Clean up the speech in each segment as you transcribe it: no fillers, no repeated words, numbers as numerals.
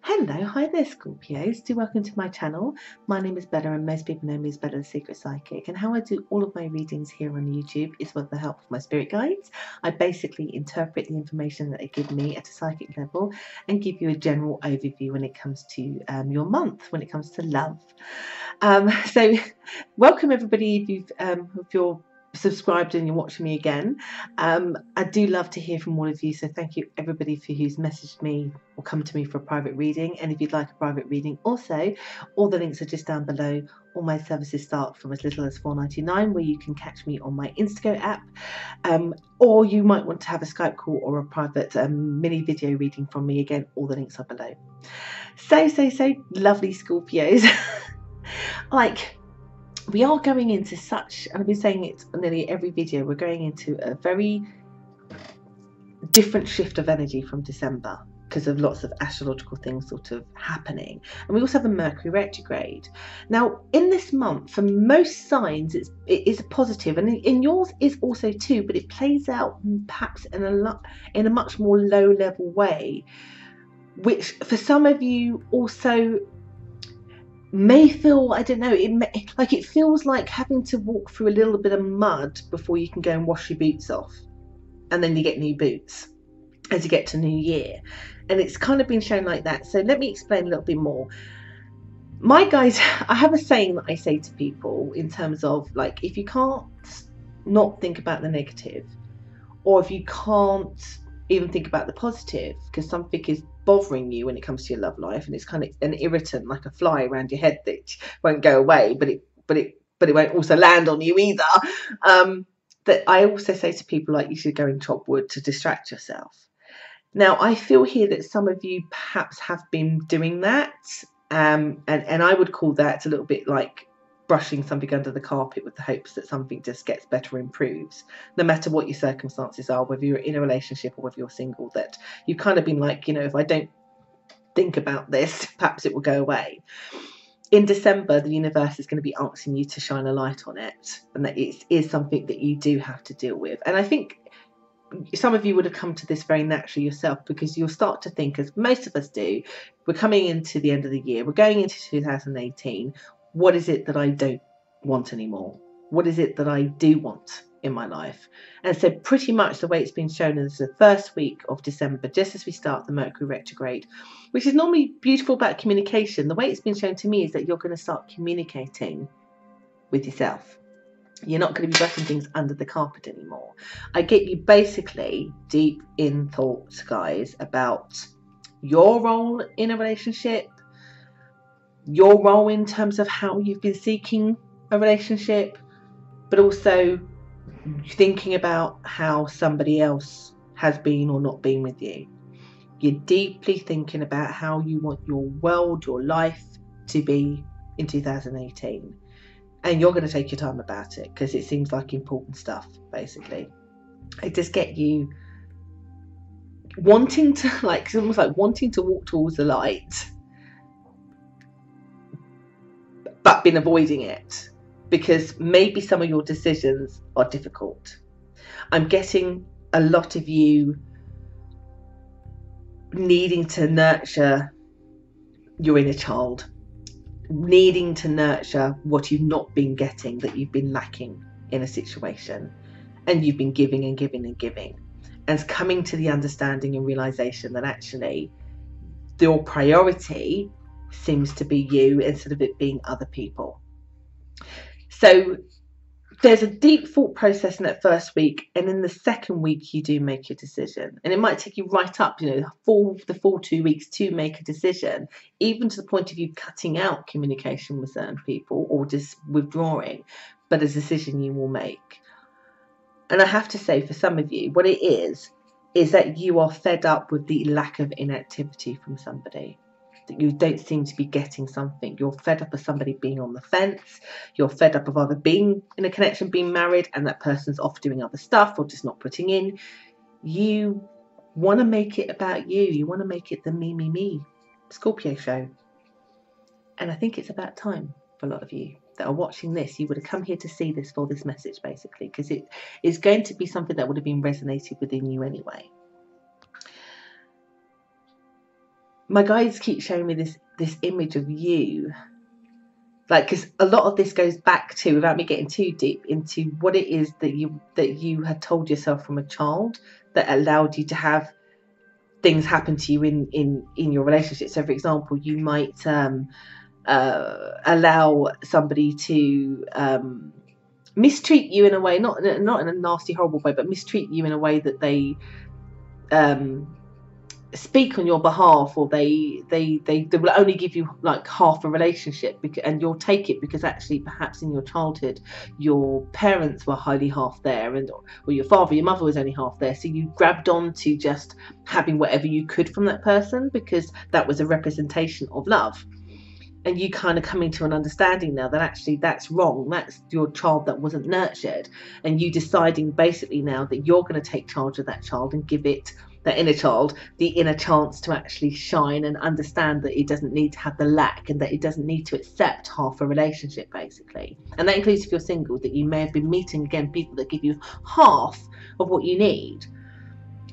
Hello, hi there Scorpios, do welcome to my channel. My name is Bella and most people know me as Bella the Secret Psychic, and how I do all of my readings here on YouTube is with the help of my spirit guides. I basically interpret the information that they give me at a psychic level and give you a general overview when it comes to your month, when it comes to love. So welcome everybody if you're subscribed and you're watching me again. I do love to hear from all of you, so thank you everybody who's messaged me or come to me for a private reading. And if you'd like a private reading also, all the links are just down below. All my services start from as little as $4.99, where you can catch me on my Instago app, or you might want to have a Skype call or a private mini video reading from me. Again, all the links are below. So lovely Scorpios. Like, we are going into such, and I've been saying it nearly every video, we're going into a very different shift of energy from December because of lots of astrological things sort of happening. And we also have a Mercury retrograde. Now, in this month, for most signs, it is a positive, and in yours is also too, but it plays out perhaps in a much more low-level way, which for some of you also may feel, I don't know, it feels like having to walk through a little bit of mud before you can go and wash your boots off, and then you get new boots as you get to New Year, and it's kind of been shown like that. So let me explain a little bit more. My guys, I have a saying that I say to people in terms of, like, if you can't not think about the negative, or if you can't even think about the positive because something is bothering you when it comes to your love life, and it's kind of an irritant like a fly around your head that won't go away, but it won't also land on you either, that I also say to people, like, you should go and chop wood to distract yourself. Now, I feel here that some of you perhaps have been doing that, and I would call that a little bit like brushing something under the carpet with the hopes that something just gets better, improves, no matter what your circumstances are, whether you're in a relationship or whether you're single, that you've kind of been like, you know, if I don't think about this, perhaps it will go away. In December, the universe is going to be asking you to shine a light on it, and that it is something that you do have to deal with. And I think some of you would have come to this very naturally yourself, because you'll start to think, as most of us do, we're coming into the end of the year, we're going into 2018. What is it that I don't want anymore? What is it that I do want in my life? And so pretty much the way it's been shown is the first week of December, just as we start the Mercury retrograde, which is normally beautiful about communication. The way it's been shown to me is that you're going to start communicating with yourself. You're not going to be brushing things under the carpet anymore. I get you basically deep in thoughts, guys, about your role in a relationship, your role in terms of how you've been seeking a relationship, but also thinking about how somebody else has been or not been with you. You're deeply thinking about how you want your world, your life to be in 2018. And you're going to take your time about it because it seems like important stuff, basically. I just get you wanting to, like, it's almost like wanting to walk towards the light, but been avoiding it because maybe some of your decisions are difficult. I'm getting a lot of you needing to nurture your inner child, needing to nurture what you've not been getting, that you've been lacking in a situation, and you've been giving and giving and giving, and coming to the understanding and realization that actually your priority seems to be you instead of it being other people. So there's a deep thought process in that first week, and in the second week you do make your decision, and it might take you right up, you know, the full 2 weeks to make a decision, even to the point of you cutting out communication with certain people or just withdrawing, but a decision you will make. And I have to say, for some of you, what it is that you are fed up with the lack of inactivity from somebody, that you don't seem to be getting something. You're fed up of somebody being on the fence. You're fed up of either being in a connection, being married, and that person's off doing other stuff or just not putting in. You want to make it about you. You want to make it the me Scorpio show. And I think it's about time for a lot of you that are watching this. You would have come here to see this for this message, basically, because it is going to be something that would have been resonated within you anyway. my guides keep showing me this image of you, like, because a lot of this goes back to, without me getting too deep into what it is that you had told yourself from a child that allowed you to have things happen to you in your relationship. So for example, you might allow somebody to mistreat you in a way, not in a nasty, horrible way, but mistreat you in a way that they speak on your behalf, or they will only give you like half a relationship, and you'll take it because actually perhaps in your childhood your parents were highly half there, and or your father, your mother was only half there, so you grabbed on to just having whatever you could from that person because that was a representation of love. And you kind of coming to an understanding now that actually that's wrong, that's your child that wasn't nurtured, and you deciding basically now that you're going to take charge of that child and give it, that inner child, the inner chance to actually shine and understand that it doesn't need to have the lack, and that it doesn't need to accept half a relationship basically. And that includes if you're single, that you may have been meeting again people that give you half of what you need.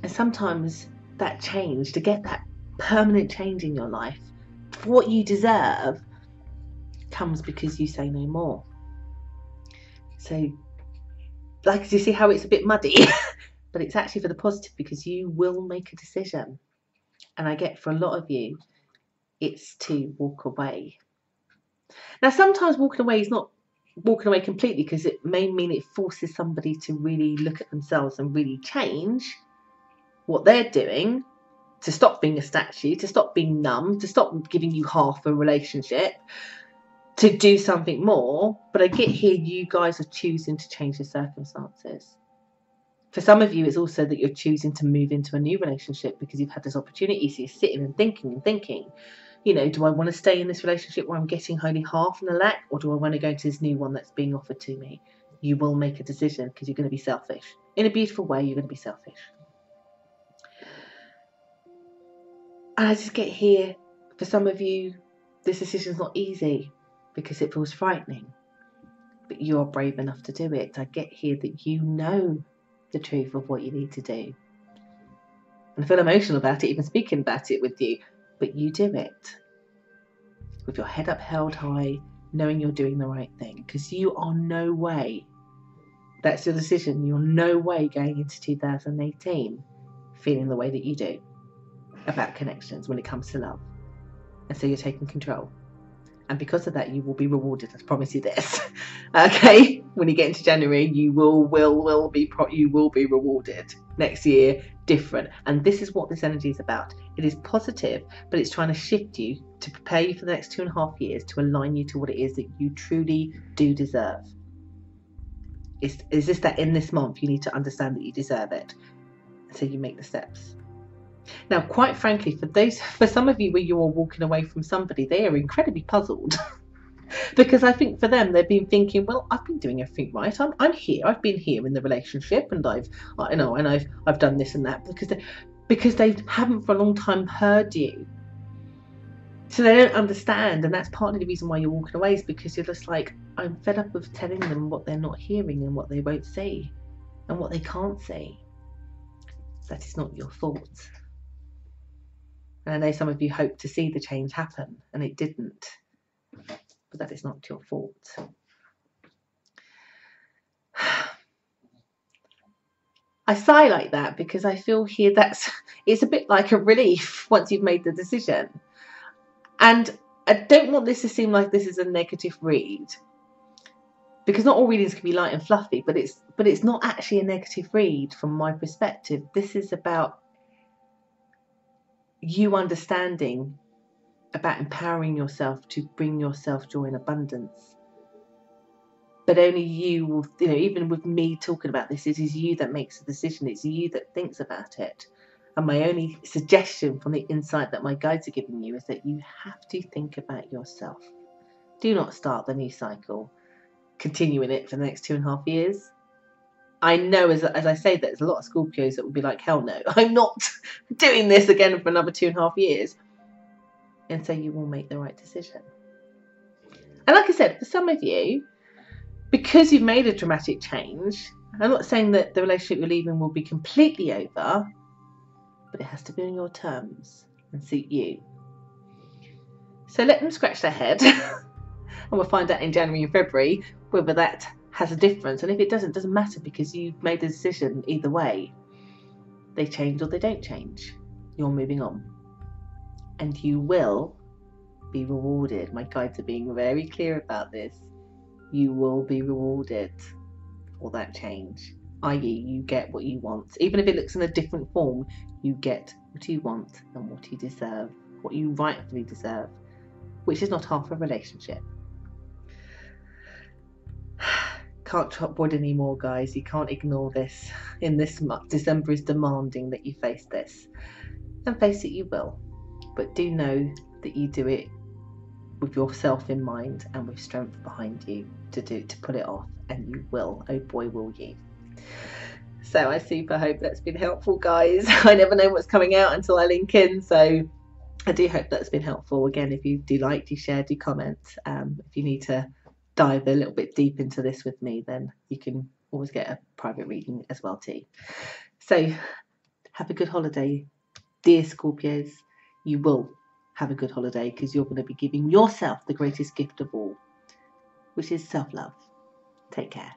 And sometimes that change, to get that permanent change in your life, what you deserve, comes because you say no more. So, like, you see how it's a bit muddy, but it's actually for the positive, because you will make a decision. And I get, for a lot of you, it's to walk away. Now, sometimes walking away is not walking away completely, because it may mean it forces somebody to really look at themselves and really change what they're doing, to stop being a statue, to stop being numb, to stop giving you half a relationship, to do something more. But I get here, you guys are choosing to change your circumstances. For some of you, it's also that you're choosing to move into a new relationship because you've had this opportunity. So you're sitting and thinking, you know, do I want to stay in this relationship where I'm getting only half and a lack, or do I want to go into this new one that's being offered to me? You will make a decision because you're going to be selfish. In a beautiful way, you're going to be selfish. And I just get here, for some of you, this decision is not easy because it feels frightening, but you are brave enough to do it. I get here that you know the truth of what you need to do. And I feel emotional about it, even speaking about it with you, but you do it with your head up held high, knowing you're doing the right thing, because you are no way, that's your decision, you're no way going into 2018 feeling the way that you do about connections when it comes to love. And so you're taking control, and because of that you will be rewarded. I promise you this. Okay, when you get into January, you will be rewarded. Next year, different. And this is what this energy is about. It is positive, but it's trying to shift you to prepare you for the next 2.5 years, to align you to what it is that you truly do deserve. Is this that in this month you need to understand that you deserve it, so you make the steps. Now, quite frankly, for some of you where you are walking away from somebody, they are incredibly puzzled because I think for them, they've been thinking, well, I've been doing everything right. I'm here. I've been here in the relationship, and I've done this and that, because they haven't for a long time heard you. So they don't understand, and that's partly the reason why you're walking away, is because you're just like, I'm fed up with telling them what they're not hearing and what they won't see and what they can't see. That is not your fault. And I know some of you hoped to see the change happen, and it didn't. But that is not your fault. I sigh like that because I feel here it's a bit like a relief once you've made the decision. And I don't want this to seem like this is a negative read, because not all readings can be light and fluffy, but it's not actually a negative read from my perspective. This is about you understanding about empowering yourself to bring yourself joy and abundance. But only you will, even with me talking about this, it is you that makes the decision. It's you that thinks about it. And my only suggestion from the insight that my guides are giving you is that you have to think about yourself. Do not start the new cycle, continuing it for the next 2.5 years. I know, as I say, that there's a lot of Scorpios that would be like, hell no, I'm not doing this again for another 2.5 years. And so you will make the right decision. And like I said, for some of you, because you've made a dramatic change, I'm not saying that the relationship you're leaving will be completely over, but it has to be on your terms and suit you. So let them scratch their head and we'll find out in January and February whether that has a difference. And if it doesn't matter, because you've made a decision either way. They change or they don't change. You're moving on. And you will be rewarded. My guides are being very clear about this. You will be rewarded for that change. I.e., you get what you want. Even if it looks in a different form, you get what you want and what you deserve, what you rightfully deserve, which is not half a relationship. Can't chop wood anymore, guys. You can't ignore this. In this month, December is demanding that you face this. And face it, you will. But do know that you do it with yourself in mind and with strength behind you to pull it off. And you will. Oh boy, will you. So I super hope that's been helpful, guys. I never know what's coming out until I link in. So I do hope that's been helpful. Again, if you do like, do share, do comment. If you need to dive a little bit deep into this with me, then you can always get a private reading as well too. So have a good holiday, dear Scorpios. You will have a good holiday because you're going to be giving yourself the greatest gift of all, which is self-love. Take care.